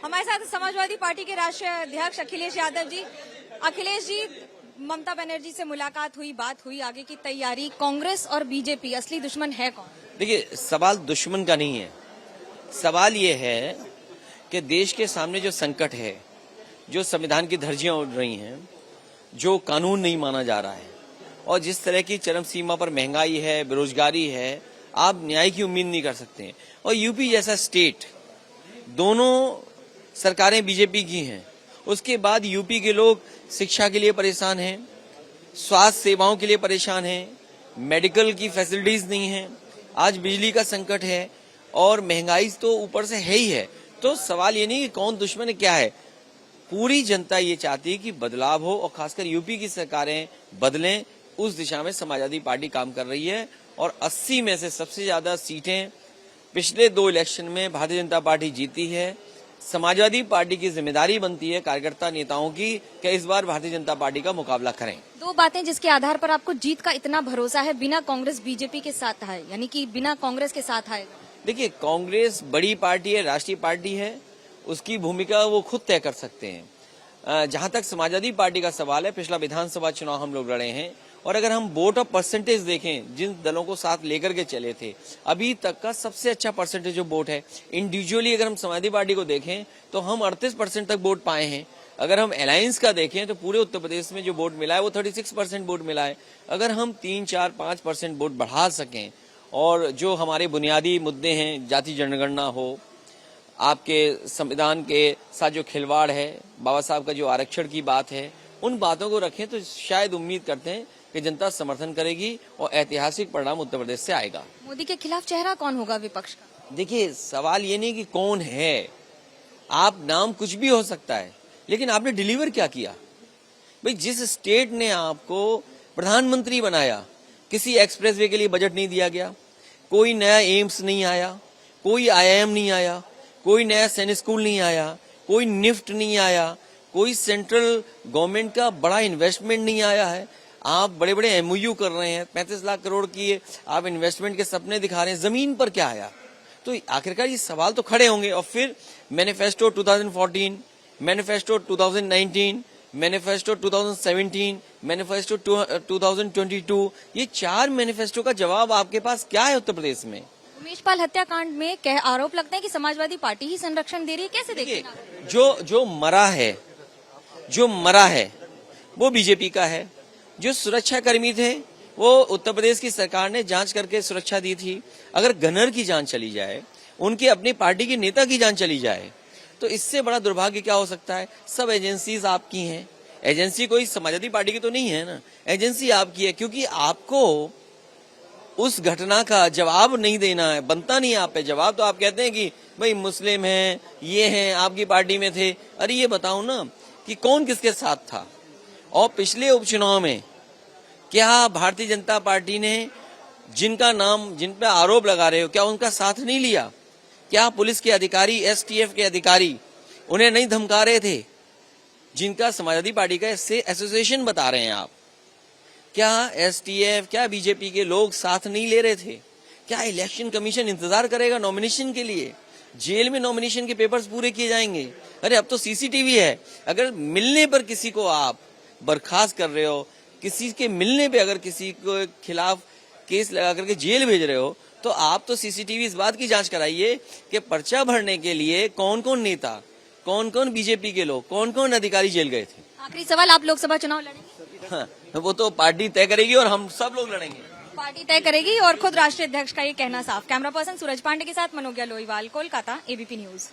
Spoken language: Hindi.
हमारे साथ समाजवादी पार्टी के राष्ट्रीय अध्यक्ष अखिलेश यादव जी। अखिलेश जी, ममता बनर्जी से मुलाकात हुई, बात हुई, आगे की तैयारी। कांग्रेस और बीजेपी असली दुश्मन है कौन? देखिए, सवाल दुश्मन का नहीं है। सवाल ये है कि देश के सामने जो संकट है, जो संविधान की धज्जियां उड़ रही हैं, जो कानून नहीं माना जा रहा है और जिस तरह की चरम सीमा पर महंगाई है, बेरोजगारी है, आप न्याय की उम्मीद नहीं कर सकते हैं। और यूपी जैसा स्टेट, दोनों सरकारें बीजेपी की हैं, उसके बाद यूपी के लोग शिक्षा के लिए परेशान हैं, स्वास्थ्य सेवाओं के लिए परेशान हैं, मेडिकल की फैसिलिटीज नहीं है, आज बिजली का संकट है और महंगाई तो ऊपर से है ही है। तो सवाल ये नहीं कि कौन दुश्मन है, क्या है। पूरी जनता ये चाहती है कि बदलाव हो और खासकर यूपी की सरकारें बदलें। उस दिशा में समाजवादी पार्टी काम कर रही है और 80 में से सबसे ज्यादा सीटें पिछले 2 इलेक्शन में भारतीय जनता पार्टी जीती है। समाजवादी पार्टी की जिम्मेदारी बनती है कार्यकर्ता नेताओं की कि इस बार भारतीय जनता पार्टी का मुकाबला करें। 2 बातें जिसके आधार पर आपको जीत का इतना भरोसा है, बिना कांग्रेस बीजेपी के साथ है, यानी कि बिना कांग्रेस के साथ आएगा। देखिए, कांग्रेस बड़ी पार्टी है, राष्ट्रीय पार्टी है, उसकी भूमिका वो खुद तय कर सकते हैं। जहां तक समाजवादी पार्टी का सवाल है, पिछला विधानसभा चुनाव हम लोग लड़े हैं और अगर हम वोट ऑफ परसेंटेज देखें, जिन दलों को साथ लेकर के चले थे, अभी तक का सबसे अच्छा परसेंटेज जो वोट है इंडिविजुअली अगर हम समाजवादी पार्टी को देखें तो हम 38% तक वोट पाए हैं। अगर हम अलायंस का देखें तो पूरे उत्तर प्रदेश में जो वोट मिला है वो 36% वोट मिला है। अगर हम 3, 4, 5% वोट बढ़ा सकें और जो हमारे बुनियादी मुद्दे हैं, जाति जनगणना हो, आपके संविधान के साथ जो खिलवाड़ है, बाबा साहब का जो आरक्षण की बात है, उन बातों को रखें तो शायद उम्मीद करते हैं कि जनता समर्थन करेगी और ऐतिहासिक परिणाम उत्तर प्रदेश से आएगा। मोदी के खिलाफ चेहरा कौन होगा विपक्ष का? देखिए, सवाल ये नहीं कि कौन है, आप नाम कुछ भी हो सकता है, लेकिन आपने डिलीवर क्या किया। भाई, जिस स्टेट ने आपको प्रधानमंत्री बनाया, किसी एक्सप्रेसवे के लिए बजट नहीं दिया गया, कोई नया एम्स नहीं आया, कोई IIM नहीं आया, कोई नया सैनिक स्कूल नहीं आया, कोई निफ्ट नहीं आया, कोई सेंट्रल गवर्नमेंट का बड़ा इन्वेस्टमेंट नहीं आया है। आप बड़े बड़े MOU कर रहे हैं, 35 लाख करोड़ की आप इन्वेस्टमेंट के सपने दिखा रहे हैं, जमीन पर क्या आया। तो आखिरकार ये सवाल तो खड़े होंगे। और फिर मैनिफेस्टो 2014, मैनिफेस्टो 2019, मैनिफेस्टो 2017, मैनिफेस्टो 2022, ये 4 मैनिफेस्टो का जवाब आपके पास क्या है उत्तर प्रदेश में? उमेश पाल हत्याकांड में आरोप लगते हैं कि समाजवादी पार्टी ही संरक्षण दे रही है, कैसे देखिए? जो मरा है वो बीजेपी का है। जो सुरक्षा कर्मी थे वो उत्तर प्रदेश की सरकार ने जांच करके सुरक्षा दी थी। अगर गनर की जान चली जाए, उनकी अपनी पार्टी के नेता की जान चली जाए, तो इससे बड़ा दुर्भाग्य क्या हो सकता है। सब एजेंसीज आपकी हैं, एजेंसी कोई समाजवादी पार्टी की तो नहीं है ना, एजेंसी आपकी है, क्योंकि आपको उस घटना का जवाब नहीं देना है, बनता नहीं आप पे जवाब। तो आप कहते हैं कि भाई मुस्लिम हैं, ये हैं, आपकी पार्टी में थे। अरे ये बताओ ना कि कौन किसके साथ था। और पिछले उपचुनाव में क्या भारतीय जनता पार्टी ने जिनका नाम, जिन पे आरोप लगा रहे हो, क्या उनका साथ नहीं लिया? क्या पुलिस के अधिकारी, STF के अधिकारी उन्हें नहीं धमका रहे थे, जिनका समाजवादी पार्टी का इससे एसोसिएशन बता रहे हैं आप? क्या STF, क्या बीजेपी के लोग साथ नहीं ले रहे थे? क्या इलेक्शन कमीशन इंतजार करेगा नॉमिनेशन के लिए? जेल में नॉमिनेशन के पेपर्स पूरे किए जाएंगे। अरे अब तो CCTV है, अगर मिलने पर किसी को आप बर्खास्त कर रहे हो, किसी के मिलने पे अगर किसी को खिलाफ केस लगा करके जेल भेज रहे हो, तो आप तो CCTV इस बात की जांच कराइए कि पर्चा भरने के लिए कौन कौन नेता, कौन कौन बीजेपी के लोग, कौन कौन अधिकारी जेल गए थे। आखिरी सवाल, आप लोकसभा चुनाव लड़ेंगे? हाँ, वो तो पार्टी तय करेगी और हम सब लोग लड़ेंगे। पार्टी तय करेगी और खुद राष्ट्रीय अध्यक्ष का ये कहना साफ। कैमरा पर्सन सूरज पांडे के साथ मनोज्ञा लोईवाल, कोलकाता, ABP न्यूज।